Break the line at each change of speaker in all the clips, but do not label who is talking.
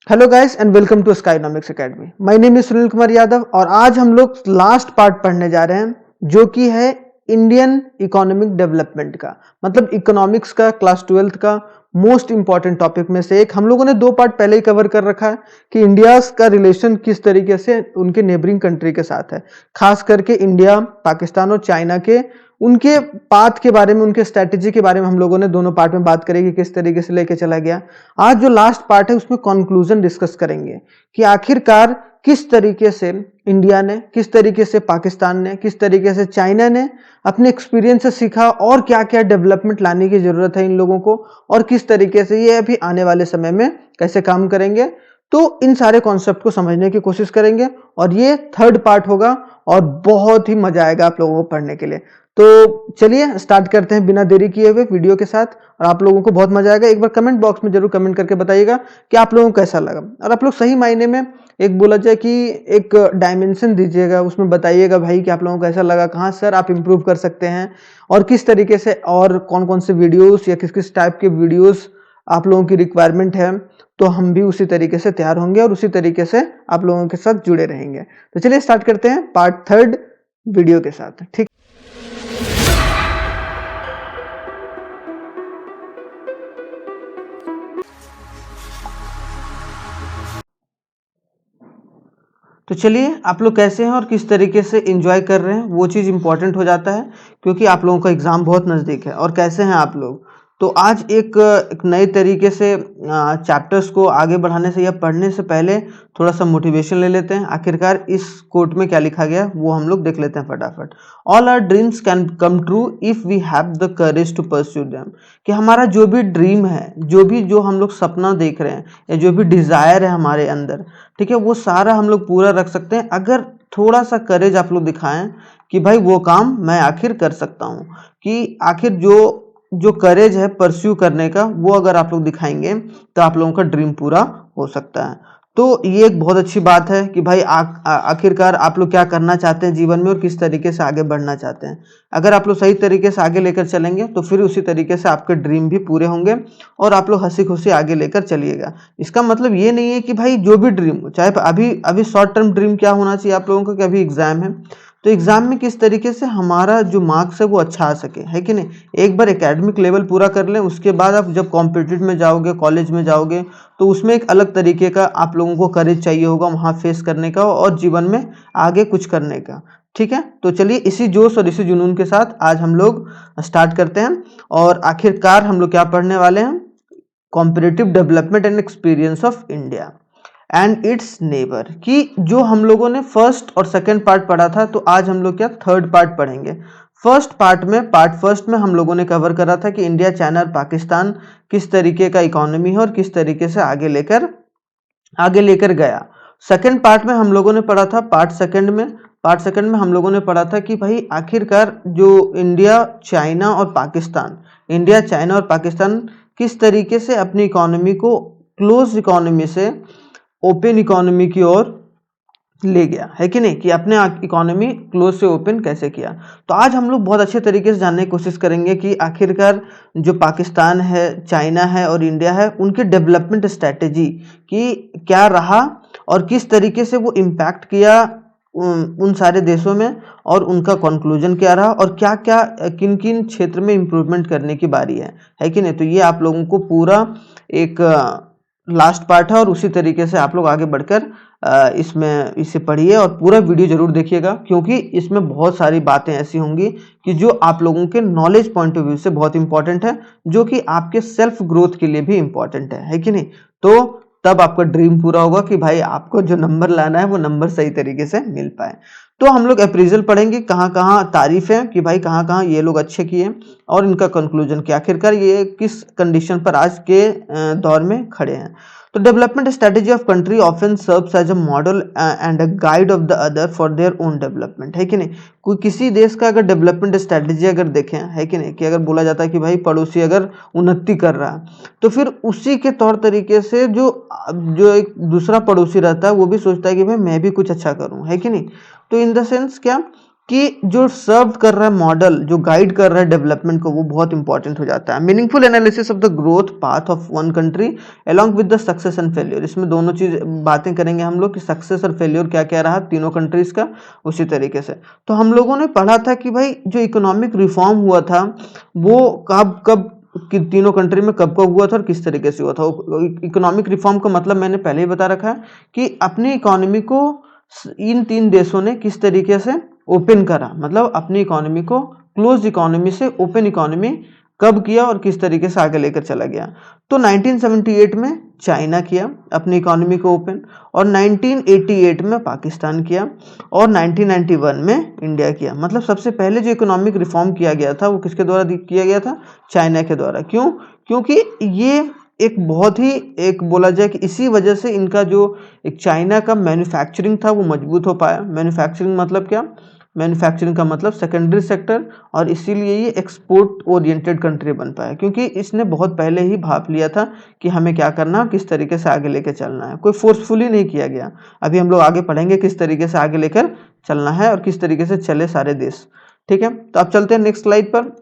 Hello guys and welcome to Skynomics academy. My name is Sunil Kumar Yadav और आज हम लोग लास्ट पार्ट पढ़ने जा रहे हैं जो कि है इंडियन इकोनॉमिक डेवलपमेंट का, मतलब इकोनॉमिक्स का क्लास 12th का मोस्ट इंपॉर्टेंट टॉपिक में से एक। हम लोगों ने दो पार्ट पहले ही कवर कर रखा है कि इंडिया का रिलेशन किस तरीके से उनके नेबरिंग कंट्री के साथ है, खास करके इंडिया, पाकिस्तान और चाइना के उनके पाथ के बारे में, उनके स्ट्रेटेजी के बारे में हम लोगों ने दोनों पार्ट में बात करेगी किस तरीके से लेके चला गया। आज जो लास्ट पार्ट है उसमें कंक्लूजन डिस्कस करेंगे कि आखिरकार किस तरीके से इंडिया ने, किस तरीके से पाकिस्तान ने, किस तरीके से चाइना ने अपने एक्सपीरियंस से सीखा और क्या क्या डेवलपमेंट लाने की जरूरत है इन लोगों को, और किस तरीके से ये अभी आने वाले समय में कैसे काम करेंगे। तो इन सारे कॉन्सेप्ट को समझने की कोशिश करेंगे और ये थर्ड पार्ट होगा और बहुत ही मजा आएगा आप लोगों को पढ़ने के लिए। तो चलिए स्टार्ट करते हैं बिना देरी किए हुए वीडियो के साथ, और आप लोगों को बहुत मजा आएगा। एक बार कमेंट बॉक्स में जरूर कमेंट करके बताइएगा कि आप लोगों को कैसा लगा, और आप लोग सही मायने में एक बोला जाए कि एक डायमेंशन दीजिएगा, उसमें बताइएगा भाई कि आप लोगों को कैसा लगा, कहाँ सर आप इम्प्रूव कर सकते हैं, और किस तरीके से और कौन कौन से वीडियोस या किस किस टाइप के वीडियोस आप लोगों की रिक्वायरमेंट है। तो हम भी उसी तरीके से तैयार होंगे और उसी तरीके से आप लोगों के साथ जुड़े रहेंगे। तो चलिए स्टार्ट करते हैं पार्ट थर्ड वीडियो के साथ। ठीक, तो चलिए आप लोग कैसे हैं और किस तरीके से एंजॉय कर रहे हैं वो चीज़ इंपॉर्टेंट हो जाता है, क्योंकि आप लोगों का एग्ज़ाम बहुत नज़दीक है। और कैसे हैं आप लोग। तो आज एक नए तरीके से चैप्टर्स को आगे बढ़ाने से या पढ़ने से पहले थोड़ा सा मोटिवेशन ले लेते हैं। आखिरकार इस कोट में क्या लिखा गया वो हम लोग देख लेते हैं फटाफट। All our dreams can come true if we have the courage to pursue them. कि हमारा जो भी ड्रीम है, जो हम लोग सपना देख रहे हैं या जो भी डिज़ायर है हमारे अंदर, ठीक है, वो सारा हम लोग पूरा रख सकते हैं अगर थोड़ा सा करेज आप लोग दिखाएं कि भाई वो काम मैं आखिर कर सकता हूँ। कि आखिर जो जो करेज है परस्यू करने का, वो अगर आप लोग दिखाएंगे तो आप लोगों का ड्रीम पूरा हो सकता है। तो ये एक बहुत अच्छी बात है कि भाई आखिरकार आप लोग क्या करना चाहते हैं जीवन में और किस तरीके से आगे बढ़ना चाहते हैं। अगर आप लोग सही तरीके से आगे लेकर चलेंगे तो फिर उसी तरीके से आपके ड्रीम भी पूरे होंगे और आप लोग हंसी खुशी आगे लेकर चलिएगा। इसका मतलब ये नहीं है कि भाई जो भी ड्रीम हो, चाहे अभी अभी शॉर्ट टर्म ड्रीम क्या होना चाहिए आप लोगों का कि अभी एग्जाम है तो एग्जाम में किस तरीके से हमारा जो मार्क्स है वो अच्छा आ सके, है कि नहीं। एक बार एकेडमिक लेवल पूरा कर लें, उसके बाद आप जब कॉम्पिटिटिव में जाओगे, कॉलेज में जाओगे, तो उसमें एक अलग तरीके का आप लोगों को करेज चाहिए होगा वहाँ फेस करने का और जीवन में आगे कुछ करने का। ठीक है, तो चलिए इसी जोश और इसी जुनून के साथ आज हम लोग स्टार्ट करते हैं। और आखिरकार हम लोग क्या पढ़ने वाले हैं, competitive development and experience of India and it's neighbour. कि जो हम लोगों ने फर्स्ट और सेकंड पार्ट पढ़ा था, तो आज हम लोग क्या थर्ड पार्ट पढ़ेंगे। फर्स्ट पार्ट में, पार्ट फर्स्ट में हम लोगों ने कवर करा था कि इंडिया, चाइना और पाकिस्तान किस तरीके का इकोनॉमी है और किस तरीके से आगे लेकर गया। सेकंड पार्ट में हम लोगों ने पढ़ा था, पार्ट सेकंड में हम लोगों ने पढ़ा था कि भाई आखिरकार जो इंडिया, चाइना और पाकिस्तान किस तरीके से अपनी इकोनॉमी को क्लोज इकोनॉमी से ओपन इकोनॉमी की ओर ले गया, है कि नहीं, कि अपने इकोनॉमी क्लोज से ओपन कैसे किया। तो आज हम लोग बहुत अच्छे तरीके से जानने की कोशिश करेंगे कि आखिरकार जो पाकिस्तान है, चाइना है और इंडिया है, उनकी डेवलपमेंट स्ट्रैटेजी कि क्या रहा और किस तरीके से वो इम्पैक्ट किया उन सारे देशों में, और उनका कंक्लूजन क्या रहा और क्या क्या किन किन क्षेत्र में इम्प्रूवमेंट करने की बारी है कि नहीं। तो ये आप लोगों को पूरा एक लास्ट पार्ट है और उसी तरीके से आप लोग आगे बढ़कर इसमें इसे पढ़िए और पूरा वीडियो जरूर देखिएगा, क्योंकि इसमें बहुत सारी बातें ऐसी होंगी कि जो आप लोगों के नॉलेज पॉइंट ऑफ व्यू से बहुत इंपॉर्टेंट है, जो कि आपके सेल्फ ग्रोथ के लिए भी इंपॉर्टेंट है कि नहीं। तो तब आपका ड्रीम पूरा होगा कि भाई आपको जो नंबर लाना है वो नंबर सही तरीके से मिल पाए। तो हम लोग अप्रेजल पढ़ेंगे, कहाँ कहाँ तारीफ है कि भाई कहाँ कहाँ ये लोग अच्छे किए, और इनका कंक्लूजन कि आखिरकार ये किस कंडीशन पर आज के दौर में खड़े हैं। तो development strategy of country often serves as a model and a guide of the other for their own development, है कि नहीं। कोई किसी देश का अगर डेवलपमेंट स्ट्रेटेजी अगर देखें, है कि नहीं, कि अगर बोला जाता है कि भाई पड़ोसी अगर उन्नति कर रहा है तो फिर उसी के तौर तरीके से जो जो एक दूसरा पड़ोसी रहता है वो भी सोचता है कि भाई मैं भी कुछ अच्छा करूं, है कि नहीं। तो इन द सेंस क्या कि जो सर्व कर रहा है मॉडल, जो गाइड कर रहा है डेवलपमेंट को, वो बहुत इंपॉर्टेंट हो जाता है। Meaningful analysis of the growth path of one country along with the success and failure. इसमें दोनों चीज बातें करेंगे हम लोग कि सक्सेस और फेल्योर क्या क्या रहा तीनों कंट्रीज का, उसी तरीके से। तो हम लोगों ने पढ़ा था कि भाई जो इकोनॉमिक रिफॉर्म हुआ था वो कब कब कि तीनों कंट्री में कब कब हुआ था और किस तरीके से हुआ था। इकोनॉमिक रिफॉर्म का मतलब मैंने पहले ही बता रखा है कि अपनी इकोनॉमी को इन तीन देशों ने किस तरीके से ओपन करा, मतलब अपनी इकोनॉमी को क्लोज इकोनॉमी से ओपन इकोनॉमी कब किया और किस तरीके से आगे लेकर चला गया। तो 1978 में चाइना किया अपनी इकोनॉमी को ओपन, और 1988 में पाकिस्तान किया, और 1991 में इंडिया किया। मतलब सबसे पहले जो इकोनॉमिक रिफॉर्म किया गया था वो किसके द्वारा किया गया था? चाइना के द्वारा। क्यों? क्योंकि ये एक बहुत ही, एक बोला जाए कि इसी वजह से इनका जो एक चाइना का मैन्युफैक्चरिंग था वो मजबूत हो पाया। मैन्युफैक्चरिंग मतलब क्या? मैन्युफैक्चरिंग का मतलब सेकेंडरी सेक्टर, और इसीलिए ये एक्सपोर्ट ओरिएंटेड कंट्री बन पाया, क्योंकि इसने बहुत पहले ही भाप लिया था कि हमें क्या करना, किस तरीके से आगे लेकर चलना है। कोई फोर्सफुली नहीं किया गया। अभी हम लोग आगे पढ़ेंगे किस तरीके से आगे लेकर चलना है और किस तरीके से चले सारे देश। ठीक है, तो आप चलते हैं नेक्स्ट स्लाइड पर,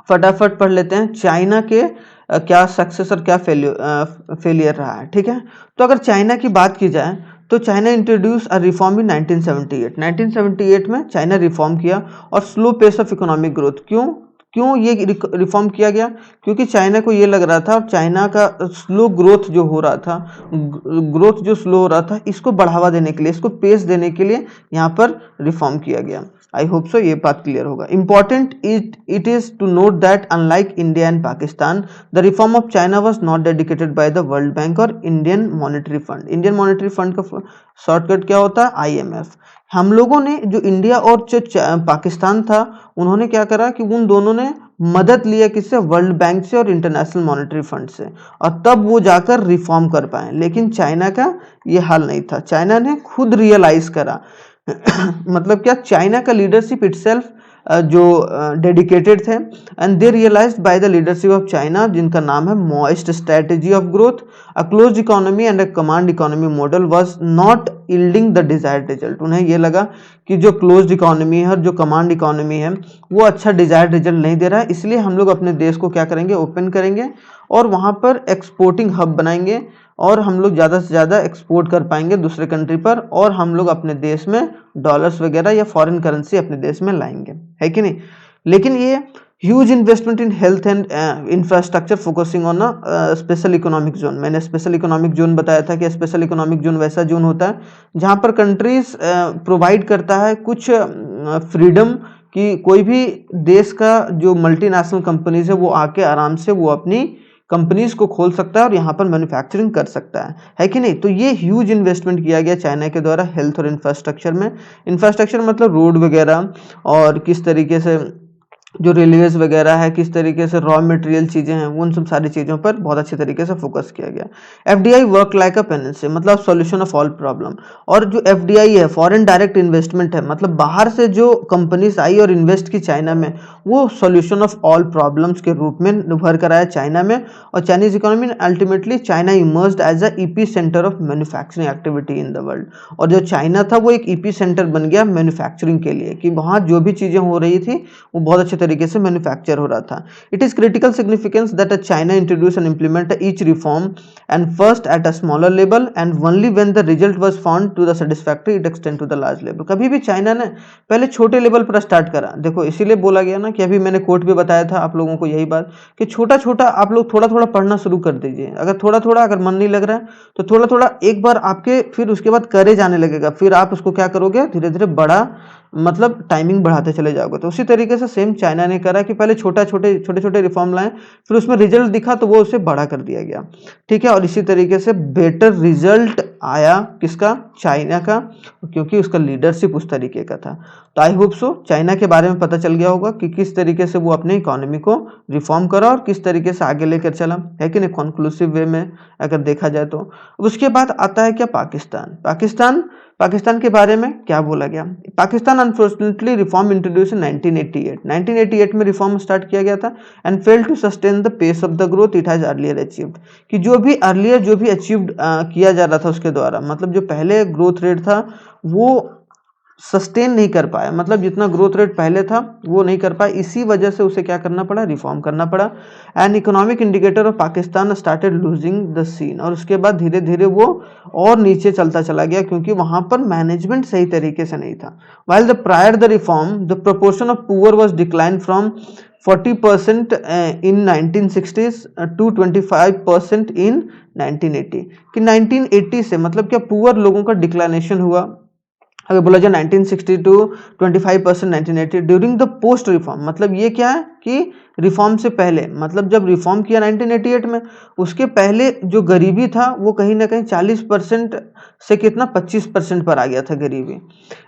फटाफट पढ़ लेते हैं चाइना के क्या सक्सेस और क्या फेलियर रहा है। ठीक है, तो अगर चाइना की बात की जाए तो China introduce a reform in 1978। 1978 में चाइना रिफॉर्म किया, और slow pace of economic growth. क्यों क्यों ये रिफॉर्म किया गया? क्योंकि चाइना को ये लग रहा था, चाइना का स्लो ग्रोथ जो हो रहा था, ग्रोथ जो स्लो हो रहा था, इसको बढ़ावा देने के लिए, इसको पेस देने के लिए यहाँ पर रिफॉर्म किया गया। आई होप सो ये बात क्लियर होगा। Important it is to note that unlike India and Pakistan, the reform of China was not dedicated by the World Bank और Indian monetary fund. Indian monetary fund का shortcut क्या होता है? IMF. हम लोगों ने जो इंडिया और जो पाकिस्तान था, उन्होंने क्या करा कि उन दोनों ने मदद लिया किससे? वर्ल्ड बैंक से और इंटरनेशनल मॉनेटरी फंड से, और तब वो जाकर रिफॉर्म कर पाए। लेकिन चाइना का ये हाल नहीं था। चाइना ने खुद रियलाइज करा मतलब क्या? चाइना का लीडरशिप इटसेल्फ जो डेडिकेटेड थे, and they realized by the leadership of China, जिनका नाम है Maoist strategy of growth, a closed economy and a command economy model was not yielding the desired result. उन्हें ये लगा कि जो क्लोज्ड इकोनॉमी है और जो कमांड इकोनॉमी है वो अच्छा डिजायर्ड रिजल्ट नहीं दे रहा है, इसलिए हम लोग अपने देश को क्या करेंगे? ओपन करेंगे, और वहाँ पर एक्सपोर्टिंग हब बनाएंगे, और हम लोग ज़्यादा से ज़्यादा एक्सपोर्ट कर पाएंगे दूसरे कंट्री पर, और हम लोग अपने देश में डॉलर्स वगैरह या फॉरेन करेंसी अपने देश में लाएंगे, है कि नहीं? लेकिन ये huge investment in health and infrastructure focusing on special economic zone. मैंने स्पेशल इकोनॉमिक जोन बताया था कि स्पेशल इकोनॉमिक जोन वैसा जोन होता है जहाँ पर कंट्रीज प्रोवाइड करता है कुछ फ्रीडम, कि कोई भी देश का जो मल्टीनेशनल कंपनीज है वो आके आराम से वो अपनी कंपनीज को खोल सकता है और यहाँ पर मैन्युफैक्चरिंग कर सकता है कि नहीं? तो ये ह्यूज इन्वेस्टमेंट किया गया चाइना के द्वारा हेल्थ और इंफ्रास्ट्रक्चर में। इंफ्रास्ट्रक्चर मतलब रोड वगैरह, और किस तरीके से जो रेलवेज वगैरह है, किस तरीके से रॉ मटेरियल चीज़ें हैं, उन सब सारी चीज़ों पर बहुत अच्छे तरीके से फोकस किया गया। एफडीआई वर्क लाइक अ पेनिन्सिल, मतलब सॉल्यूशन ऑफ ऑल प्रॉब्लम। और जो एफडीआई है, फॉरेन डायरेक्ट इन्वेस्टमेंट है, मतलब बाहर से जो कंपनीज आई और इन्वेस्ट की चाइना में, वो सॉल्यूशन ऑफ ऑल प्रॉब्लम्स के रूप में उभर कर आया चाइना में। और Chinese economy ultimately China emerged as a epicentre of manufacturing activity in the world. और जो चाइना था वो एक ईपी सेंटर बन गया मैन्युफैक्चरिंग के लिए, कि वहाँ जो भी चीज़ें हो रही थी वो बहुत अच्छे तरीके से मैन्युफैक्चर हो रहा था। It is critical significance that China introduce and implement each reform and first at a smaller level, and only when the result was found to the satisfactory it extend to the large level. कभी भी China ने पहले छोटे level पर start करा। देखो इसीलिए बोला गया ना कि अभी मैंने कोट भी बताया था आप लोगों को यही बात, कि छोटा छोटा आप लोग थोड़ा थोड़ा पढ़ना शुरू कर दीजिए। अगर थोड़ा थोड़ा अगर मन नहीं लग रहा है तो थोड़ा थोड़ा एक बार आपके, फिर उसके बाद करे जाने लगेगा, फिर आप उसको क्या करोगे? धीरे धीरे बड़ा, मतलब टाइमिंग बढ़ाते चले जाओगे। तो उसी तरीके से सेम चाइना ने करा कि पहले छोटे छोटे रिफॉर्म लाए, फिर उसमें रिजल्ट दिखा तो वो उसे बड़ा कर दिया गया। ठीक है, और इसी तरीके से बेटर रिजल्ट आया किसका? चाइना का, क्योंकि उसका लीडरशिप उस तरीके का था। तो आई होप सो चाइना के बारे में पता चल गया होगा कि किस तरीके से वो अपने इकोनॉमी को रिफॉर्म करा और किस तरीके से आगे लेकर चला, है कि नहीं? कॉन्क्लूसिव वे में अगर देखा जाए तो। उसके बाद आता है क्या? पाकिस्तान के बारे में क्या बोला गया? Pakistan unfortunately reform introduce in 1988 में रिफॉर्म स्टार्ट किया गया था, and fail to sustain the pace of the growth it has earlier achieved. कि जो भी अचीव्ड किया जा रहा था उसके द्वारा, मतलब जो पहले ग्रोथ रेट था वो सस्टेन नहीं कर पाया, मतलब जितना ग्रोथ रेट पहले था वो नहीं कर पाया। इसी वजह से उसे क्या करना पड़ा, रिफॉर्म करना पड़ा। And economic indicator of Pakistan started losing the scene, और उसके बाद धीरे धीरे वो और नीचे चलता चला गया क्योंकि वहां पर मैनेजमेंट सही तरीके से नहीं था। While the prior the reform the proportion of poor was decline from 40% in 1960s to 25% in 1980। कि 1980 से मतलब क्या पुअर लोगों का डिक्लाइनेशन हुआ। अगर बोला जाए 1960 to 25% 1980 during the post reform, मतलब ये क्या है कि रिफॉर्म से पहले, मतलब जब रिफॉर्म किया 1988 में, उसके पहले जो गरीबी था वो कहीं ना कहीं 40% से कितना 25% पर आ गया था गरीबी।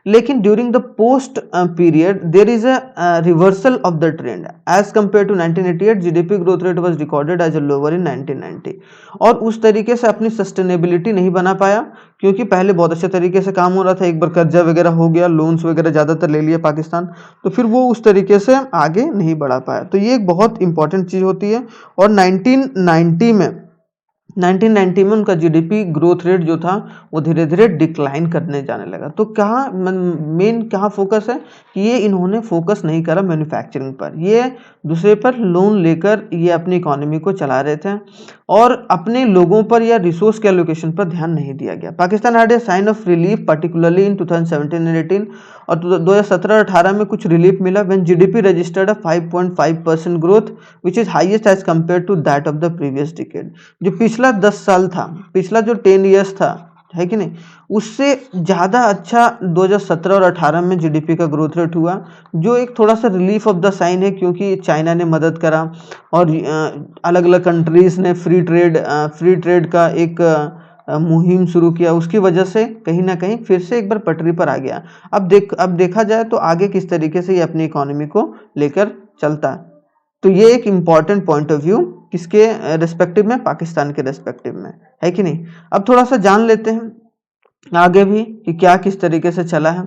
लेकिन during the post period there is a reversal of the trend as compare to 1988 GDP growth rate was recorded as a lower in 1990। और उस तरीके से अपनी सस्टेनेबिलिटी नहीं बना पाया क्योंकि पहले बहुत अच्छे तरीके से काम हो रहा था, एक बार कर्जा वगैरह हो गया, लोन्स वगैरह ज़्यादातर ले लिया पाकिस्तान, तो फिर वो उस तरीके से आगे नहीं बढ़ा पाया। तो ये एक बहुत इंपॉर्टेंट चीज़ होती है। और 1990 में उनका जीडीपी ग्रोथ रेट जो था वो धीरे धीरे डिक्लाइन करने जाने लगा। तो कहाँ मेन कहाँ फोकस है कि ये इन्होंने फोकस नहीं करा मैन्युफैक्चरिंग पर, ये दूसरे पर लोन लेकर ये अपनी इकोनॉमी को चला रहे थे और अपने लोगों पर या रिसोर्स के एलोकेशन पर ध्यान नहीं दिया गया। Pakistan had a sign of relief particularly in 2017 and 18, और 2017-18 में कुछ रिलीफ मिला when GDP registered a 5.5% growth which is highest as compare to that of the previous decade. जो पिछला 10 साल था, पिछला जो 10 ईयर्स था, है कि नहीं, उससे ज़्यादा अच्छा 2017 और 18 में जीडीपी का ग्रोथ रेट हुआ, जो एक थोड़ा सा रिलीफ ऑफ द साइन है क्योंकि चाइना ने मदद करा और अलग अलग कंट्रीज़ ने फ्री ट्रेड का एक मुहिम शुरू किया, उसकी वजह से कहीं ना कहीं फिर से एक बार पटरी पर आ गया। अब देखा जाए तो आगे किस तरीके से ये अपनी इकोनॉमी को लेकर चलता है। तो ये एक इम्पॉर्टेंट पॉइंट ऑफ व्यू किसके रेस्पेक्टिव में, पाकिस्तान के रेस्पेक्टिव में, है कि नहीं। अब थोड़ा सा जान लेते हैं आगे भी कि क्या किस तरीके से चला है।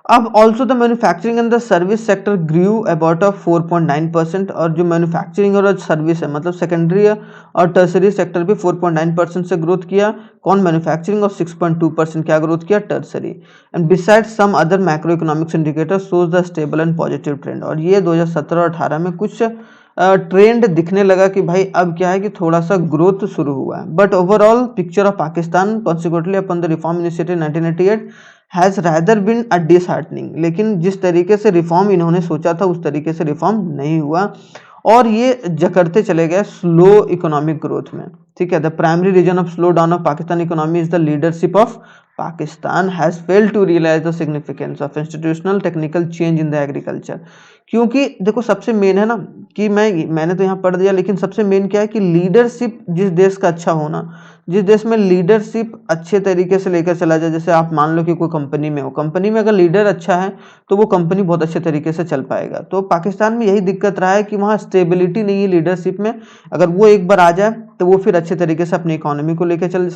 अब also the manufacturing and the service sector grew about of 4.9%, और जो मैन्युफैक्चरिंग और सर्विस है मतलब सेकेंडरी और टर्सरी सेक्टर भी 4.9% से ग्रोथ किया। कौन, मैन्युफैक्चरिंग, और 6.2% क्या ग्रोथ किया, tertiary. And beside some other macro economics indicator shows the stable and positive trend. और ये 2017 और 18 में कुछ ट्रेंड दिखने लगा कि भाई अब क्या है कि थोड़ा सा ग्रोथ शुरू हुआ है। But overall picture of Pakistan consequently upon the reform initiative 1988 has rather been a disheartening. लेकिन जिस तरीके से रिफॉर्म इन्होंने सोचा था उस तरीके से रिफॉर्म नहीं हुआ और ये जकड़ते चले गए स्लो इकोनॉमिक ग्रोथ में। ठीक है, the primary reason of slow down of Pakistan economy is the leadership of Pakistan has failed to realize the significance of institutional technical change in the agriculture. क्योंकि देखो सबसे मेन है ना कि मैंने तो यहाँ पढ़ दिया, लेकिन सबसे मेन क्या है कि लीडरशिप जिस देश का अच्छा होना, जिस देश में लीडरशिप अच्छे तरीके से लेकर चला जाए, जैसे आप मान लो कि कोई कंपनी में हो, कंपनी में अगर लीडर अच्छा है तो वो कंपनी बहुत अच्छे तरीके से चल पाएगा। तो पाकिस्तान में यही दिक्कत रहा है कि वहाँ स्टेबिलिटी नहीं है लीडरशिप में। अगर वो एक बार आ जाए तो वो फिर अच्छे तरीके से अपनी इकोनॉमी को लेकर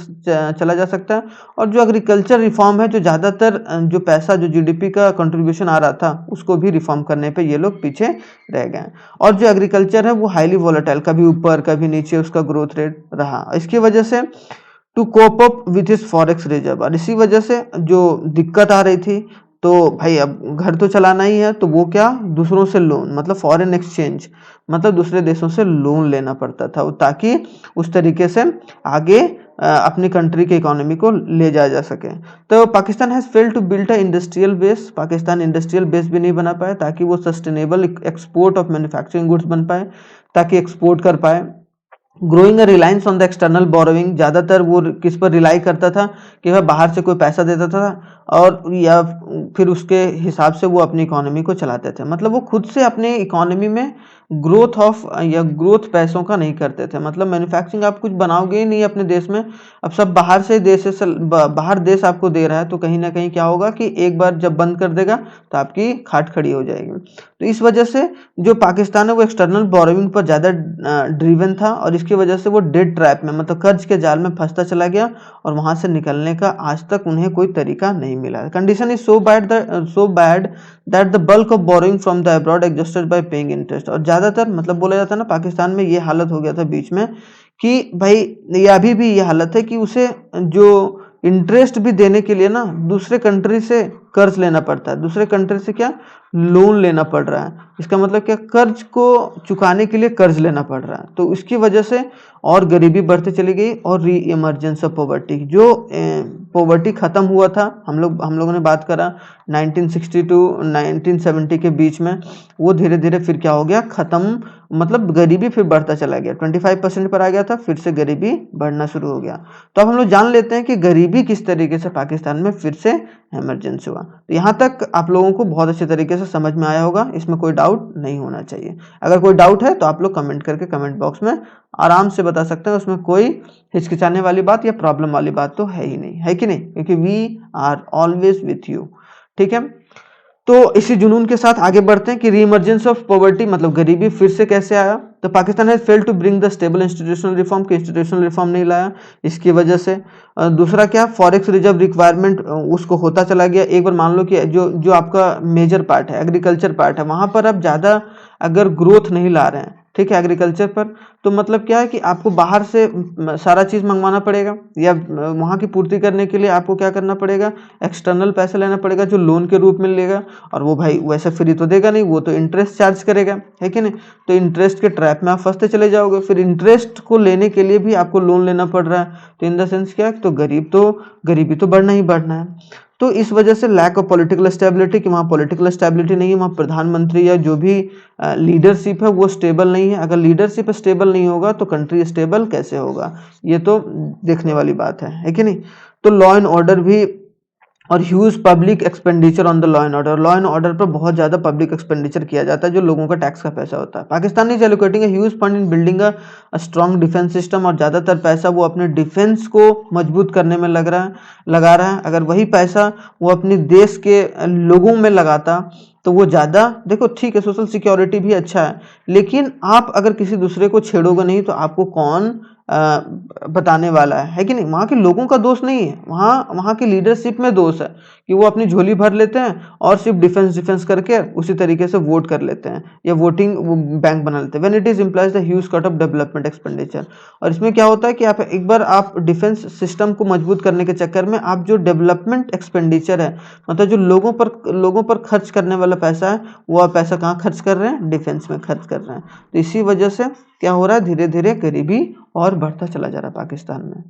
चला जा सकता है। और जो एग्रीकल्चर रिफॉर्म है, जो ज़्यादातर जो पैसा जो जीडीपी का कंट्रीब्यूशन आ रहा था उसको भी रिफॉर्म करने पे ये लोग पीछे रह गए। और जो एग्रीकल्चर है वो हाईली वोलेटाइल, कभी ऊपर कभी नीचे उसका ग्रोथ रेट रहा। इसकी वजह से to cope up with his forex reserve, और इसी वजह से जो दिक्कत आ रही थी, तो भाई अब घर तो चलाना ही है, तो वो क्या, दूसरों से लोन, मतलब फॉरेन एक्सचेंज, मतलब दूसरे देशों से लोन लेना पड़ता था ताकि उस तरीके से आगे अपनी कंट्री के इकोनॉमी को ले जाया जा सके। तो Pakistan has failed to build a industrial base, Pakistan industrial base भी नहीं बना पाया ताकि वो sustainable export of manufacturing goods बन पाए, ताकि एक्सपोर्ट कर पाए। Growing a reliance on the external borrowing, ज़्यादातर वो किस पर रिलाई करता था कि वह बाहर से कोई पैसा देता था और या फिर उसके हिसाब से वो अपनी इकोनॉमी को चलाते थे। मतलब वो खुद से अपने इकोनॉमी में ग्रोथ ऑफ या ग्रोथ पैसों का नहीं करते थे। मतलब मैन्युफैक्चरिंग आप कुछ बनाओगे ही नहीं अपने देश में, अब सब बाहर से देश से बाहर देश आपको दे रहा है, तो कहीं ना कहीं क्या होगा कि एक बार जब बंद कर देगा तो आपकी खाट खड़ी हो जाएगी। तो इस वजह से जो पाकिस्तान है वो एक्सटर्नल बोरोइंग पर ज़्यादा ड्रीवन था और इसकी वजह से वो डेट ट्रैप में, मतलब कर्ज के जाल में फंसता चला गया और वहां से निकलने का आज तक उन्हें कोई तरीका नहीं मिला। Condition is so bad that the bulk of borrowing from the abroad adjusted bye paying interest. और ज़्यादातर मतलब बोला जाता है ना, पाकिस्तान में ये हालत हो गया था बीच में कि भाई ये अभी भी ये हालत है कि उसे जो इंटरेस्ट भी देने के लिए ना दूसरे कंट्री से कर्ज लेना पड़ता है, दूसरे कंट्री से क्या लोन लेना पड़ रहा है। इसका मतलब क्या, कर्ज को चुकाने के लिए कर्ज लेना पड़ रहा है। तो इसकी वजह से और गरीबी बढ़ती चली गई और री इमर्जेंस ऑफ पॉवर्टी, जो पॉवर्टी खत्म हुआ था, हम लोगों ने बात करा 1960 टू 1970 के बीच में, वो धीरे धीरे फिर क्या हो गया, खत्म, मतलब गरीबी फिर बढ़ता चला गया, 25% पर आ गया था, फिर से गरीबी बढ़ना शुरू हो गया। तो अब हम लोग जान लेते हैं कि गरीबी किस तरीके से पाकिस्तान में फिर से इमरजेंसी हुआ। तो यहाँ तक आप लोगों को बहुत अच्छे तरीके से समझ में आया होगा, इसमें कोई डाउट नहीं होना चाहिए। अगर कोई डाउट है तो आप लोग कमेंट करके कमेंट बॉक्स में आराम से बता सकते हैं, उसमें कोई हिचकिचाने वाली बात या प्रॉब्लम वाली बात तो है ही नहीं, है कि नहीं, क्योंकि we are always with you. ठीक है, तो इसी जुनून के साथ आगे बढ़ते हैं कि रीइमर्जेंस ऑफ पॉवर्टी मतलब गरीबी फिर से कैसे आया। तो Pakistan has failed to bring the stable institutional reform, के इंस्टीट्यूशनल रिफॉर्म नहीं लाया, इसकी वजह से। दूसरा क्या, फॉरेक्स रिजर्व रिक्वायरमेंट उसको होता चला गया। एक बार मान लो कि जो आपका मेजर पार्ट है, एग्रीकल्चर पार्ट है, वहां पर आप ज़्यादा अगर ग्रोथ नहीं ला रहे हैं, ठीक है, एग्रीकल्चर पर, तो मतलब क्या है कि आपको बाहर से सारा चीज़ मंगवाना पड़ेगा, या वहाँ की पूर्ति करने के लिए आपको क्या करना पड़ेगा, एक्सटर्नल पैसा लेना पड़ेगा जो लोन के रूप में लेगा, और वो भाई वैसे फ्री तो देगा नहीं, वो तो इंटरेस्ट चार्ज करेगा, है कि नहीं। तो इंटरेस्ट के ट्रैप में आप फंसते चले जाओगे, फिर इंटरेस्ट को लेने के लिए भी आपको लोन लेना पड़ रहा है। तो इन द सेंस क्या, तो गरीबी तो बढ़ना ही बढ़ना है। तो इस वजह से लैक ऑफ पॉलिटिकल स्टेबिलिटी, कि वहाँ पॉलिटिकल स्टेबिलिटी नहीं है, वहाँ प्रधानमंत्री या जो भी लीडरशिप है वो स्टेबल नहीं है। अगर लीडरशिप स्टेबल नहीं होगा तो कंट्री स्टेबल कैसे होगा, ये तो देखने वाली बात है कि नहीं। तो लॉ एंड ऑर्डर भी, और huge public expenditure on the law and order पर बहुत ज़्यादा पब्लिक एक्सपेंडिचर किया जाता है, जो लोगों का टैक्स का पैसा होता है। Pakistan is allocating huge fund in building a strong defence system, और ज़्यादातर पैसा वो अपने डिफेंस को मजबूत करने में लगा रहा है। अगर वही पैसा वो अपने देश के लोगों में लगाता तो वो ज़्यादा, देखो ठीक है, सोशल सिक्योरिटी भी अच्छा है, लेकिन आप अगर किसी दूसरे को छेड़ोगे नहीं तो आपको कौन बताने वाला है कि नहीं। वहाँ के लोगों का दोष नहीं है, वहाँ की लीडरशिप में दोष है कि वो अपनी झोली भर लेते हैं और सिर्फ डिफेंस करके उसी तरीके से वोट कर लेते हैं, या वोटिंग बैंक बना लेते हैं। When it is implies the huge cut off development expenditure, और इसमें क्या होता है कि आप एक बार आप डिफेंस सिस्टम को मजबूत करने के चक्कर में आप जो डेवलपमेंट एक्सपेंडिचर है, मतलब जो लोगों पर खर्च करने वाला पैसा है, वो आप पैसा कहाँ खर्च कर रहे हैं, डिफेंस में खर्च कर रहे हैं। तो इसी वजह से क्या हो रहा है, धीरे धीरे गरीबी और बढ़ता चला जा रहा है पाकिस्तान में।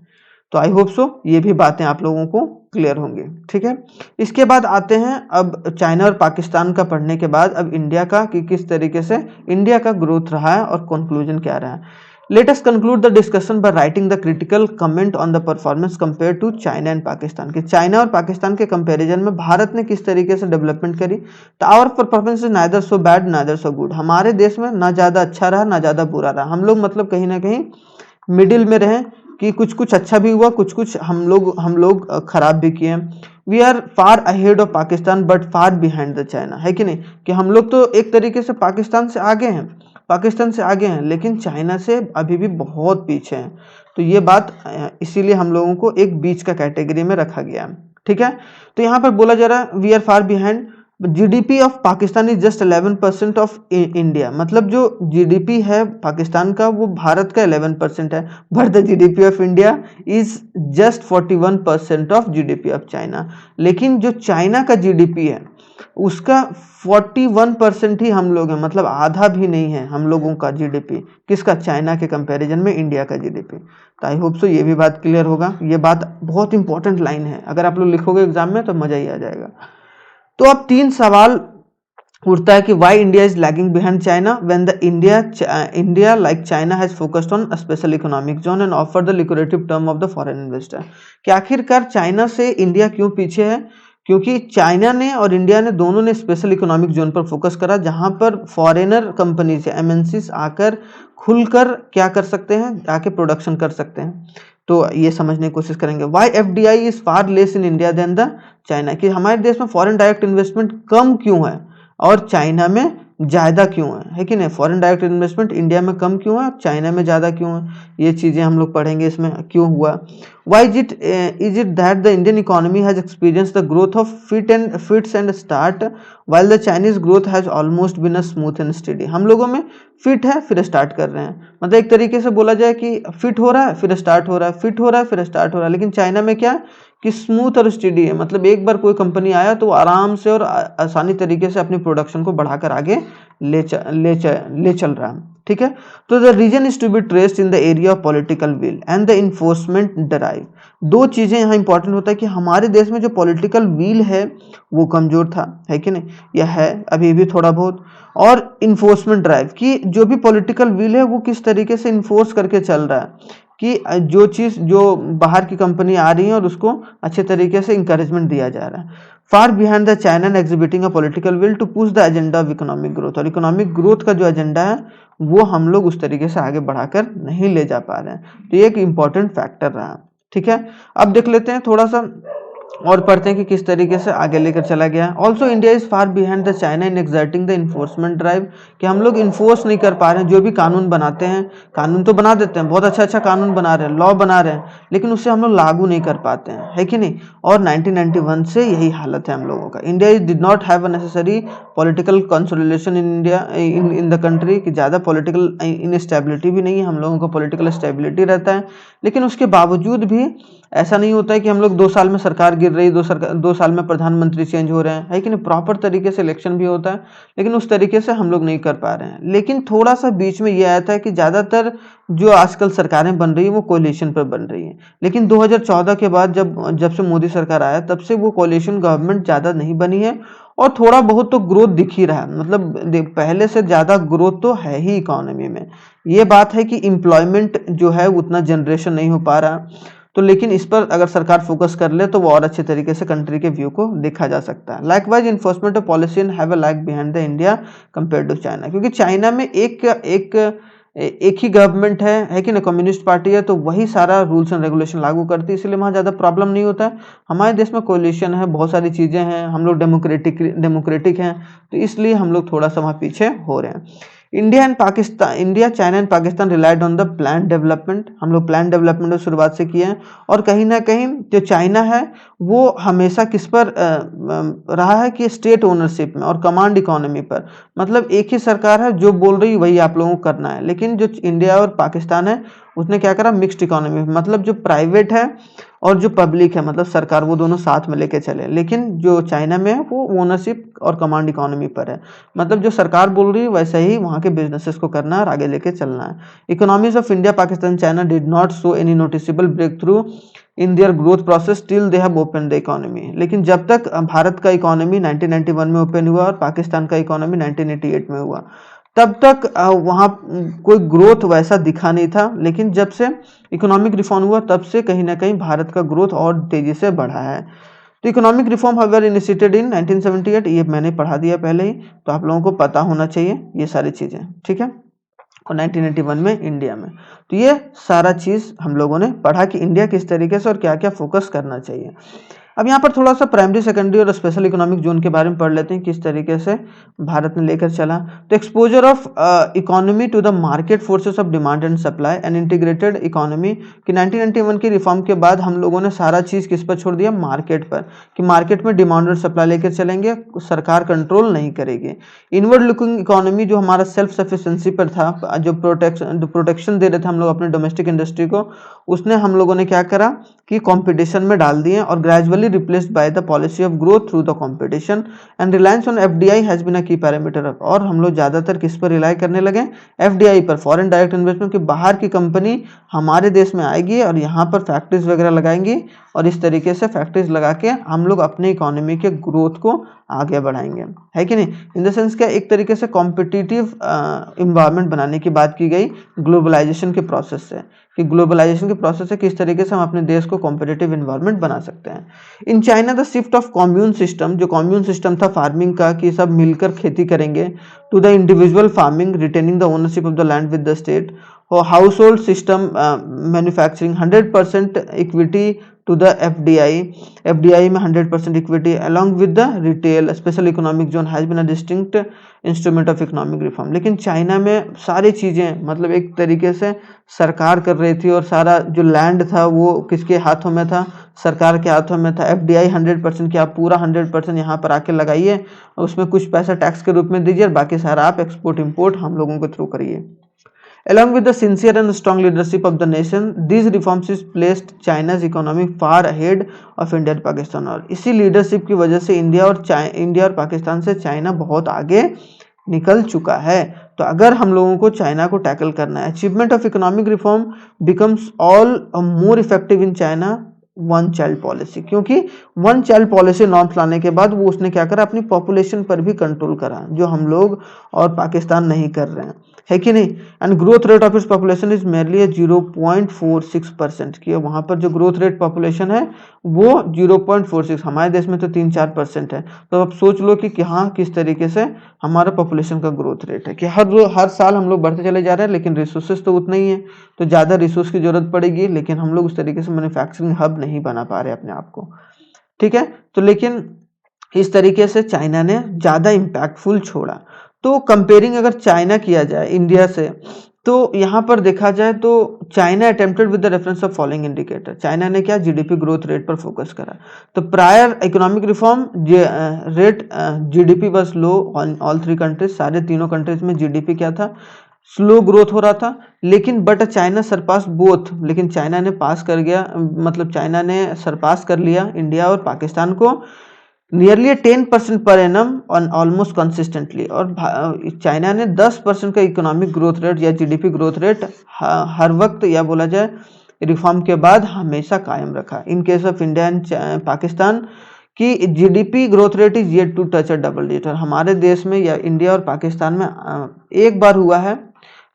तो आई होप सो ये भी बातें आप लोगों को क्लियर होंगी, ठीक है। इसके बाद आते हैं अब चाइना और पाकिस्तान का पढ़ने के बाद अब इंडिया का, कि किस तरीके से इंडिया का ग्रोथ रहा है और कंक्लूजन क्या रहा है। Let us conclude the discussion by writing the critical comment on the performance compare to China and Pakistan, कि चाइना और पाकिस्तान के कंपैरिजन में भारत ने किस तरीके से डेवलपमेंट करी। तो our performance is neither so bad neither so good, हमारे देश में ना ज़्यादा अच्छा रहा ना ज़्यादा बुरा रहा, हम लोग मतलब कहीं ना कहीं मिडिल में रहे, कि कुछ अच्छा भी हुआ, कुछ हम लोग खराब भी किए। We are far ahead of Pakistan but far behind the China, है कि नहीं, कि हम लोग तो एक तरीके से पाकिस्तान से आगे हैं, लेकिन चाइना से अभी भी बहुत पीछे हैं। तो ये बात इसीलिए हम लोगों को एक बीच का कैटेगरी में रखा गया है, ठीक है। तो यहाँ पर बोला जा रहा है we are far behind, GDP of Pakistan is just 11% of India, मतलब जो जीडीपी है पाकिस्तान का वो भारत का 11% है, but the GDP of India is just 41% of GDP of China. लेकिन जो चाइना का जीडीपी है उसका 41% ही हम लोग हैं, मतलब आधा भी नहीं है हम लोगों का जीडीपी, किसका, चाइना के कंपैरिजन में इंडिया का जीडीपी। तो आई होप सो ये भी बात क्लियर होगा, ये बात बहुत इंपॉर्टेंट लाइन है, अगर आप लोग लिखोगे एग्जाम में तो मजा ही आ जाएगा। तो अब 3 सवाल उठता है कि why India is lagging behind China when the India like China has focused on special economic zone and offer the liquidative term of the foreign investor, कि आखिरकार चाइना से इंडिया क्यों पीछे है, क्योंकि चाइना ने और इंडिया ने दोनों ने स्पेशल इकोनॉमिक जोन पर फोकस करा, जहां पर फॉरेनर कंपनीज एमएनसीज आकर खुलकर क्या कर सकते हैं, आके प्रोडक्शन कर सकते हैं। तो ये समझने की कोशिश करेंगे why FDI is far less in India than the China, कि हमारे देश में फॉरेन डायरेक्ट इन्वेस्टमेंट कम क्यों है और चाइना में ज़्यादा क्यों है कि नहीं। फॉरेन डायरेक्ट इन्वेस्टमेंट इंडिया में कम क्यों है और चाइना में ज़्यादा क्यों है, ये चीज़ें हम लोग पढ़ेंगे इसमें क्यों हुआ। Why is it that the Indian economy has experience the growth of fits and start while the Chinese growth has almost been a smooth and steady. हम लोगों में फिट है फिर स्टार्ट कर रहे हैं, मतलब एक तरीके से बोला जाए कि फिट हो रहा है फिर स्टार्ट हो रहा है, फिट हो रहा है फिर स्टार्ट हो रहा है। लेकिन चाइना में क्या, कि स्मूथ और स्टेडी है, मतलब एक बार कोई कंपनी आया तो वो आराम से और आसानी तरीके से अपनी प्रोडक्शन को बढ़ाकर आगे ले चल रहा है, ठीक है। तो the reason is to be traced in the area of political will and the enforcement drive. दो चीजें यहाँ इंपॉर्टेंट होता है कि हमारे देश में जो पॉलिटिकल विल है वो कमजोर था, है कि नहीं, यह है अभी भी थोड़ा बहुत, और इन्फोर्समेंट ड्राइव कि जो भी पॉलिटिकल विल है वो किस तरीके से इन्फोर्स करके चल रहा है कि जो चीज़ जो बाहर की कंपनी आ रही है और उसको अच्छे तरीके से इंकरेजमेंट दिया जा रहा है। Far behind the China and exhibiting a political will to push the agenda of economic growth, और इकोनॉमिक ग्रोथ का जो एजेंडा है वो हम लोग उस तरीके से आगे बढ़ाकर नहीं ले जा पा रहे हैं, तो ये एक इंपॉर्टेंट फैक्टर रहा, ठीक है। अब देख लेते हैं थोड़ा सा और पढ़ते हैं कि किस तरीके से आगे लेकर चला गया। Also India is far behind the China in exerting the enforcement drive, कि हम लोग इन्फोर्स नहीं कर पा रहे हैं, जो भी कानून बनाते हैं, कानून तो बना देते हैं, बहुत अच्छा कानून बना रहे हैं, लॉ बना रहे हैं, लेकिन उससे हम लोग लागू नहीं कर पाते हैं, है कि नहीं। और 1991 से यही हालत है हम लोगों का। India did not have a necessary political consolidation in India in the country, कि ज़्यादा पॉलिटिकल इनस्टेबिलिटी भी नहीं है, हम लोगों को पॉलिटिकल स्टेबिलिटी रहता है, लेकिन उसके बावजूद भी ऐसा नहीं होता है कि हम लोग 2 साल में सरकार गिर रही, 2 साल में प्रधानमंत्री चेंज हो रहे हैं, है कि नहीं, प्रॉपर तरीके से इलेक्शन भी होता है, लेकिन उस तरीके से हम लोग नहीं कर पा रहे हैं। लेकिन थोड़ा सा बीच में ये आया था कि ज़्यादातर जो आजकल सरकारें बन रही है वो कोलिशन पर बन रही है, लेकिन 2014 के बाद जब से मोदी सरकार आया तब से वो कोलिशन गवर्नमेंट ज़्यादा नहीं बनी है, और थोड़ा बहुत तो ग्रोथ दिख ही रहा है, मतलब पहले से ज़्यादा ग्रोथ तो है ही इकोनॉमी में। ये बात है कि एम्प्लॉयमेंट जो है उतना जनरेशन नहीं हो पा रहा, तो लेकिन इस पर अगर सरकार फोकस कर ले तो वो और अच्छे तरीके से कंट्री के व्यू को देखा जा सकता है। Likewise enforcement of policy in have a lag behind the India compared to China, क्योंकि चाइना में एक ही गवर्नमेंट है कि ना, कम्युनिस्ट पार्टी है, तो वही सारा रूल्स एंड रेगुलेशन लागू करती है, इसलिए वहाँ ज़्यादा प्रॉब्लम नहीं होता है। हमारे देश में कोलिशन है, बहुत सारी चीज़ें हैं, हम लोग डेमोक्रेटिक हैं, तो इसलिए हम लोग थोड़ा सा वहाँ पीछे हो रहे हैं। India, China and Pakistan relied on the plan development, हम लोग प्लान डेवलपमेंट शुरुआत से किए हैं, और कहीं ना कहीं जो चाइना है वो हमेशा किस पर रहा है कि स्टेट ओनरशिप में और कमांड इकोनॉमी पर, मतलब एक ही सरकार है जो बोल रही वही आप लोगों को करना है। लेकिन जो इंडिया और पाकिस्तान है उसने क्या करा, मिक्स्ड इकोनॉमी, मतलब जो प्राइवेट है और जो पब्लिक है, मतलब सरकार, वो दोनों साथ में लेके चले। लेकिन जो चाइना में है वो ओनरशिप और कमांड इकोनॉमी पर है, मतलब जो सरकार बोल रही है वैसे ही वहाँ के बिजनेसेस को करना है और आगे लेके चलना है। Economies of India, Pakistan, China did not show any noticeable breakthrough in their growth process till they have open the economy, लेकिन जब तक भारत का इकोनॉमी 1991 में ओपन हुआ और पाकिस्तान का इकोनॉमी 1988 में हुआ, तब तक वहाँ कोई ग्रोथ वैसा दिखा नहीं था। लेकिन जब से इकोनॉमिक रिफॉर्म हुआ तब से कहीं ना कहीं भारत का ग्रोथ और तेजी से बढ़ा है। तो economic reform however initiated in 1978, ये मैंने पढ़ा दिया पहले ही, तो आप लोगों को पता होना चाहिए ये सारी चीज़ें, ठीक है। और 1981 में इंडिया में, तो ये सारा चीज़ हम लोगों ने पढ़ा कि इंडिया किस तरीके से और क्या क्या फोकस करना चाहिए। अब यहाँ पर थोड़ा सा प्राइमरी, सेकेंडरी और स्पेशल इकोनॉमिक जोन के बारे में पढ़ लेते हैं, किस तरीके से भारत ने लेकर चला। तो exposure of economy to the market forces of demand and supply and integrated economy, कि 1991 की रिफॉर्म के बाद हम लोगों ने सारा चीज़ किस पर छोड़ दिया, मार्केट पर, कि मार्केट में डिमांड और सप्लाई लेकर चलेंगे, सरकार कंट्रोल नहीं करेगी। इनवर्ड लुकिंग इकोनॉमी, जो हमारा सेल्फ सफिशिएंसी पर था, जो प्रोटेक्शन दे रहे थे हम लोग अपने डोमेस्टिक इंडस्ट्री को, उसने हम लोगों ने क्या करा कि कंपटीशन में डाल दिए, और gradually replaced by the policy of growth through the competition and reliance on FDI has been a key parameter. और हम लोग ज़्यादातर किस पर रिलाई करने लगे, एफडीआई पर, फॉरेन डायरेक्ट इन्वेस्टमेंट, की बाहर की कंपनी हमारे देश में आएगी और यहाँ पर फैक्ट्रीज वगैरह लगाएंगी, और इस तरीके से फैक्ट्रीज लगा के हम लोग अपने इकोनॉमी के ग्रोथ को आगे बढ़ाएंगे, है कि नहीं। इन द सेंस क्या, एक तरीके से कॉम्पिटिटिव इन्वायरमेंट बनाने की बात की गई ग्लोबलाइजेशन के प्रोसेस से, कि ग्लोबलाइजेशन के प्रोसेस से किस तरीके से हम अपने देश को कॉम्पिटिटिव इन्वायरमेंट बना सकते हैं। In China the shift of commune system, जो कॉम्यून सिस्टम था फार्मिंग का, कि सब मिलकर खेती करेंगे, to the individual farming retaining the ownership of the land with the state, और household system manufacturing 100% equity to the FDI में 100% equity along with the retail. Special economic zone has been a distinct instrument of economic reform, लेकिन China में सारी चीज़ें, मतलब एक तरीके से सरकार कर रही थी, और सारा जो लैंड था वो किसके हाथों में था, सरकार के हाथों में था। एफडीआई 100%, कि आप पूरा 100% यहाँ पर आके लगाइए, उसमें कुछ पैसा टैक्स के रूप में दीजिए, और बाकी सारा आप एक्सपोर्ट इम्पोर्ट हम लोगों के थ्रू करिए। Along with the sincere and strong leadership of the nation, these reforms is placed China's economy far ahead of India and Pakistan। और इसी लीडरशिप की वजह से इंडिया और पाकिस्तान से चाइना बहुत आगे निकल चुका है। तो अगर हम लोगों को चाइना को टैकल करना है, achievement of economic reform becomes all more effective in China one child policy, क्योंकि वन चाइल्ड पॉलिसी नॉर्म्स लाने के बाद वो उसने क्या करा, अपनी पॉपुलेशन पर भी कंट्रोल करा, जो हम लोग और पाकिस्तान नहीं कर रहे हैं, है कि नहीं। एंड ग्रोथ रेट ऑफ इस पॉपुलेशन इज मेरली 0.46%, कि वहाँ पर जो ग्रोथ रेट पॉपुलेशन है वो 0.46, हमारे देश में तो 3-4% है। तो अब सोच लो कि हाँ किस तरीके से हमारा पॉपुलेशन का ग्रोथ रेट है, कि हर साल हम लोग बढ़ते चले जा रहे हैं, लेकिन रिसोर्सेज तो उतना ही है, तो ज़्यादा रिसोर्स की जरूरत पड़ेगी, लेकिन हम लोग उस तरीके से मैन्युफैक्चरिंग हब नहीं बना पा रहे अपने आप को, ठीक है। तो लेकिन इस तरीके से चाइना ने ज़्यादा इम्पैक्टफुल छोड़ा। तो कंपेयरिंग अगर चाइना किया जाए इंडिया से, तो यहाँ पर देखा जाए तो China attempted with the reference of following indicator, China ने क्या, जीडीपी ग्रोथ रेट पर फोकस करा। तो prior economic reform rate GDP was low on all 3 countries, सारे तीनों कंट्रीज में जीडीपी क्या था, स्लो ग्रोथ हो रहा था। लेकिन बट चाइना सरपास बोथ, लेकिन चाइना ने पास कर गया, मतलब चाइना ने सरपास कर लिया इंडिया और पाकिस्तान को nearly 10% per annum on almost consistently. और चाइना ने 10% का इकोनॉमिक ग्रोथ रेट या जीडीपी ग्रोथ रेट हर वक्त, या बोला जाए रिफॉर्म के बाद, हमेशा कायम रखा। In case of India and Pakistan की GDP growth rate is yet to touch a double digit, और हमारे देश में या इंडिया और पाकिस्तान में एक बार हुआ है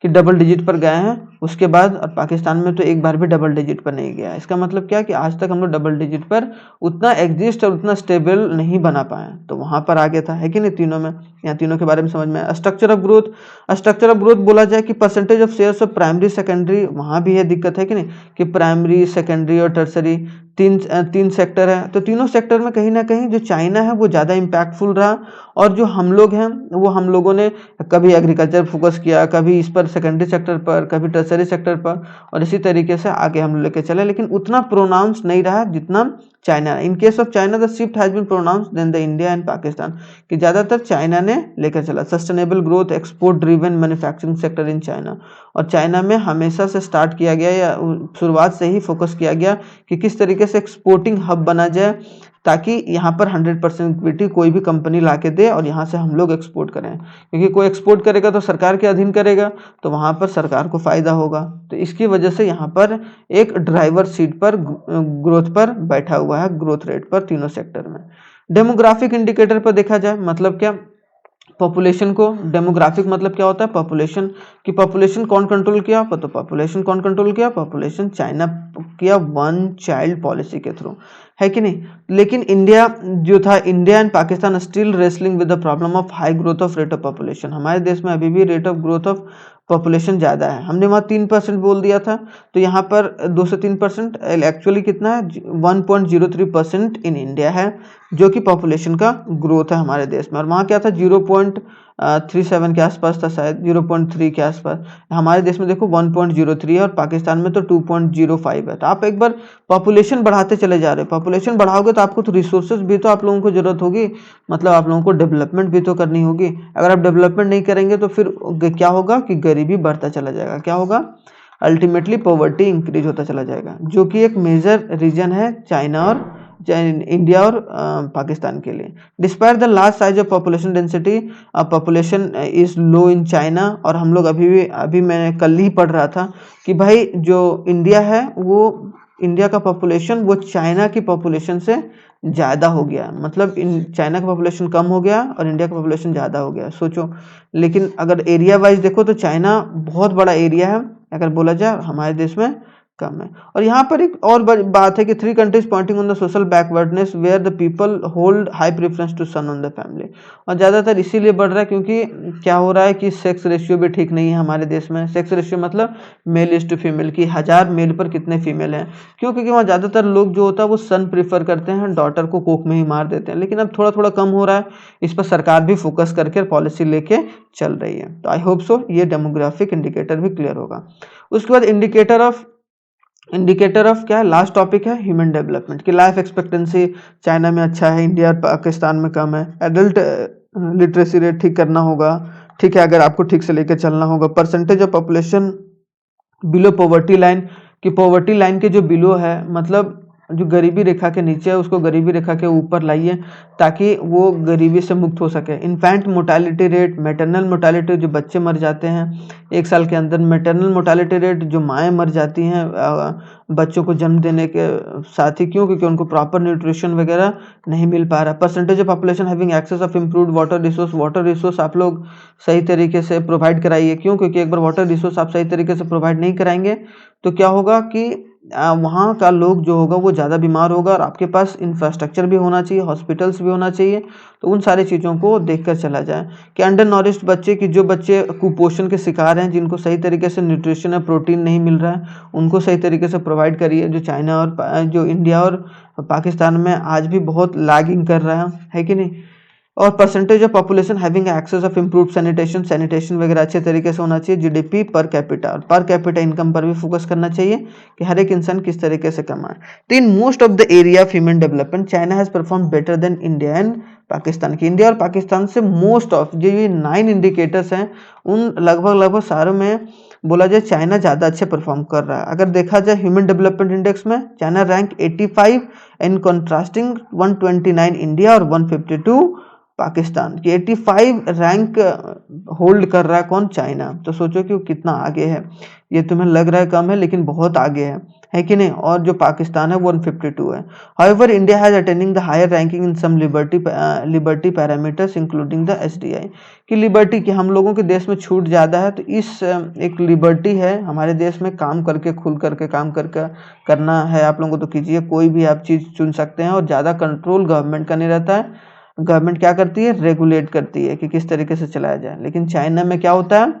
कि डबल डिजिट पर गए हैं, उसके बाद, और पाकिस्तान में तो एक बार भी डबल डिजिट पर नहीं गया। इसका मतलब क्या कि आज तक हम लोग डबल डिजिट पर उतना एग्जिस्ट और उतना स्टेबल नहीं बना पाए, तो वहाँ पर आगे था, है कि नहीं, तीनों में। यहाँ तीनों के बारे में समझ में आया। स्ट्रक्चर ऑफ ग्रोथ बोला जाए कि percentage of shares of primary secondary, वहाँ भी है दिक्कत, है कि नहीं, कि प्राइमरी सेकेंडरी और टर्सरी तीन सेक्टर है, तो तीनों सेक्टर में कहीं ना कहीं जो चाइना है वो ज़्यादा इम्पैक्टफुल रहा, और जो हम लोग हैं वो हम लोगों ने कभी एग्रीकल्चर फोकस किया, कभी इस पर सेकेंडरी सेक्टर पर, कभी टर्सरी सेक्टर पर, और इसी तरीके से आगे हम लेके चले, लेकिन उतना प्रोनाउंस नहीं रहा जितना China. In case of China the shift has been pronounce than the India and Pakistan, कि ज़्यादातर चाइना ने लेकर चला। Sustainable growth, export driven manufacturing sector in China, और चाइना में हमेशा से स्टार्ट किया गया या शुरुआत से ही फोकस किया गया कि किस तरीके से एक्सपोर्टिंग हब बना जाए, ताकि यहाँ पर 100% इक्विटी कोई भी कंपनी ला के दे और यहाँ से हम लोग एक्सपोर्ट करें, क्योंकि कोई एक्सपोर्ट करेगा तो सरकार के अधीन करेगा, तो वहाँ पर सरकार को फ़ायदा होगा। तो इसकी वजह से यहाँ पर एक ड्राइवर सीट पर ग्रोथ पर बैठा हुआ है, ग्रोथ रेट पर, तीनों सेक्टर में। डेमोग्राफिक इंडिकेटर पर देखा जाए, मतलब क्या, पॉपुलेशन को, डेमोग्राफिक मतलब क्या होता है, पॉपुलेशन की, पॉपुलेशन कौन कंट्रोल किया, तो पॉपुलेशन कौन कंट्रोल किया, पॉपुलेशन चाइना किया वन चाइल्ड पॉलिसी के थ्रू, है कि नहीं। लेकिन इंडिया जो था, India and Pakistan still wrestling with the problem of high growth of rate of population. हमारे देश में अभी भी rate of growth of population ज़्यादा है, हमने वहाँ 3% बोल दिया था, तो यहाँ पर 2 से 3%, एक्चुअली कितना है, 1.03% इन इंडिया है, जो कि पॉपुलेशन का ग्रोथ है हमारे देश में। और वहाँ क्या था, 0.37 के आसपास था, शायद 0.3 के आसपास। हमारे देश में देखो 1.03 है, और पाकिस्तान में तो 2.05 है। तो आप एक बार पॉपुलेशन बढ़ाते चले जा रहे हो, पॉपुलेशन बढ़ाओगे तो आपको तो रिसोर्सेज भी तो आप लोगों को जरूरत होगी, मतलब आप लोगों को डेवलपमेंट भी तो करनी होगी। अगर आप डेवलपमेंट नहीं करेंगे तो फिर क्या होगा कि गरीबी बढ़ता चला जाएगा, क्या होगा, अल्टीमेटली पॉवर्टी इंक्रीज होता चला जाएगा, जो कि एक मेजर रीजन है चाइना और इंडिया और पाकिस्तान के लिए। Despite the large size of population density, population is low in China. और हम लोग अभी मैंने कल ही पढ़ रहा था कि भाई जो इंडिया है, वो इंडिया का पॉपुलेशन वो चाइना की पॉपुलेशन से ज़्यादा हो गया, मतलब चाइना का पॉपुलेशन कम हो गया और इंडिया का पॉपुलेशन ज़्यादा हो गया, सोचो। लेकिन अगर एरिया वाइज देखो तो चाइना बहुत बड़ा एरिया है, अगर बोला जाए, हमारे देश में कम है। और यहाँ पर एक और बात है कि 3 countries pointing on the social backwardness where the people hold high preference to son on the family. और ज़्यादातर इसीलिए बढ़ रहा है क्योंकि क्या हो रहा है कि सेक्स रेशियो भी ठीक नहीं है हमारे देश में। सेक्स रेशियो मतलब मेल इज टू फीमेल, की 1000 मेल पर कितने फीमेल हैं, क्यों, क्योंकि वहाँ ज़्यादातर लोग जो होता है वो सन प्रीफर करते हैं, डॉटर को कोख में ही मार देते हैं। लेकिन अब थोड़ा थोड़ा कम हो रहा है, इस पर सरकार भी फोकस करके पॉलिसी लेके चल रही है। तो आई होप सो ये डेमोग्राफिक इंडिकेटर भी क्लियर होगा। उसके बाद इंडिकेटर ऑफ क्या है, लास्ट टॉपिक है ह्यूमन डेवलपमेंट, की लाइफ एक्सपेक्टेंसी चाइना में अच्छा है, इंडिया और पाकिस्तान में कम है। एडल्ट लिटरेसी रेट ठीक करना होगा, ठीक है, अगर आपको ठीक से लेकर चलना होगा। Percentage of population below poverty line, कि पॉवर्टी लाइन के जो बिलो है, मतलब जो गरीबी रेखा के नीचे है उसको गरीबी रेखा के ऊपर लाइए ताकि वो गरीबी से मुक्त हो सके। Infant mortality rate, maternal mortality, जो बच्चे मर जाते हैं 1 साल के अंदर। मैटरनल मोर्टालिटी रेट, जो माएँ मर जाती हैं बच्चों को जन्म देने के साथ ही, क्यों? क्योंकि उनको प्रॉपर न्यूट्रिशन वगैरह नहीं मिल पा रहा। Percentage of population having access of improved water resource, water resource आप लोग सही तरीके से प्रोवाइड कराइए। क्यों? क्योंकि एक बार वाटर रिसोर्स आप सही तरीके से प्रोवाइड नहीं कराएंगे तो क्या होगा कि वहाँ का लोग जो होगा वो ज़्यादा बीमार होगा, और आपके पास इंफ्रास्ट्रक्चर भी होना चाहिए, हॉस्पिटल्स भी होना चाहिए। तो उन सारी चीज़ों को देखकर चला जाए कि अंडर नॉरिश्ड बच्चे, की जो बच्चे कुपोषण के शिकार हैं, जिनको सही तरीके से न्यूट्रिशन या प्रोटीन नहीं मिल रहा है, उनको सही तरीके से प्रोवाइड करिए। जो चाइना और जो इंडिया और पाकिस्तान में आज भी बहुत लैगिंग कर रहा है कि नहीं। और percentage of population having access of improved sanitation, sanitation वगैरह अच्छे तरीके से होना चाहिए। जीडीपी पर कैपिटा, और पर कैपिटा इनकम पर भी फोकस करना चाहिए कि हर एक इंसान किस तरीके से कमाए। तो in most of the area of human development China has perform better than India and Pakistan. की इंडिया और पाकिस्तान से मोस्ट ऑफ जो ये 9 इंडिकेटर्स हैं उन लगभग सारों में बोला जाए चाइना ज़्यादा अच्छे परफॉर्म कर रहा है। अगर देखा जाए ह्यूमन डेवलपमेंट इंडेक्स में चाइना रैंक 85, इन कॉन्ट्रास्टिंग 129 इंडिया और 152 पाकिस्तान। की 85 रैंक होल्ड कर रहा है कौन? चाइना। तो सोचो कि वो कितना आगे है। ये तुम्हें लग रहा है कम है, लेकिन बहुत आगे है कि नहीं। और जो पाकिस्तान है 152 है। However India has attaining the higher ranking in some liberty parameters including the SDI. कि लिबर्टी की हम लोगों के देश में छूट ज़्यादा है, तो इस एक लिबर्टी है हमारे देश में, काम करके खुल करके काम करके करना है आप लोगों को तो कीजिए। कोई भी आप चीज़ चुन सकते हैं, और ज़्यादा कंट्रोल गवर्नमेंट का नहीं रहता है। गवर्नमेंट क्या करती है? रेगुलेट करती है कि किस तरीके से चलाया जाए। लेकिन चाइना में क्या होता है?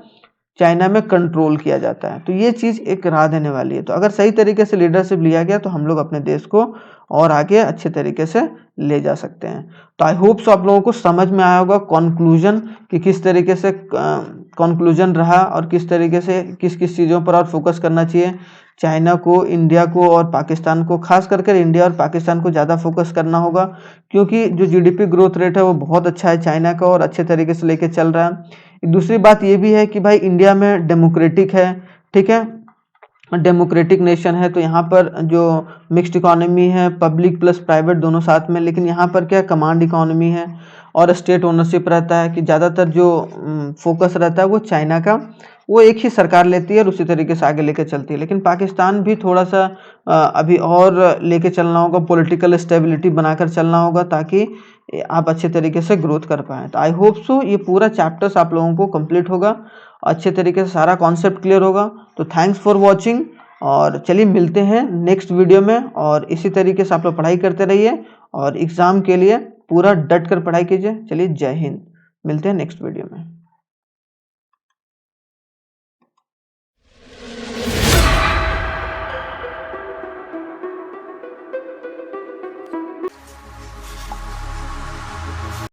चाइना में कंट्रोल किया जाता है। तो ये चीज़ एक राह देने वाली है। तो अगर सही तरीके से लीडरशिप लिया गया तो हम लोग अपने देश को और आगे अच्छे तरीके से ले जा सकते हैं। तो आई होप सो आप लोगों को समझ में आया होगा कंक्लूजन कि किस तरीके से कंक्लूजन रहा, और किस तरीके से किस किस चीज़ों पर और फोकस करना चाहिए। चाइना को, इंडिया को और पाकिस्तान को, खास करके इंडिया और पाकिस्तान को ज़्यादा फोकस करना होगा, क्योंकि जो जीडीपी ग्रोथ रेट है वो बहुत अच्छा है चाइना का, और अच्छे तरीके से लेके चल रहा है। दूसरी बात ये भी है कि भाई इंडिया में डेमोक्रेटिक है, ठीक है, डेमोक्रेटिक नेशन है। तो यहाँ पर जो मिक्स्ड इकोनॉमी है, पब्लिक प्लस प्राइवेट दोनों साथ में, लेकिन यहाँ पर क्या कमांड इकोनॉमी है और स्टेट ओनरशिप रहता है। कि ज़्यादातर जो फोकस रहता है वो चाइना का, वो एक ही सरकार लेती है और उसी तरीके से आगे लेके चलती है। लेकिन पाकिस्तान भी थोड़ा सा अभी और लेके चलना होगा, पॉलिटिकल स्टेबिलिटी बनाकर चलना होगा, ताकि आप अच्छे तरीके से ग्रोथ कर पाएँ। तो आई होप सो ये पूरा चैप्टर्स आप लोगों को कंप्लीट होगा, अच्छे तरीके से सारा कॉन्सेप्ट क्लियर होगा। तो थैंक्स फॉर वॉचिंग, और चलिए मिलते हैं नेक्स्ट वीडियो में। और इसी तरीके से आप लोग पढ़ाई करते रहिए, और एग्ज़ाम के लिए पूरा डट कर पढ़ाई कीजिए। चलिए, जय हिंद, मिलते हैं नेक्स्ट वीडियो में।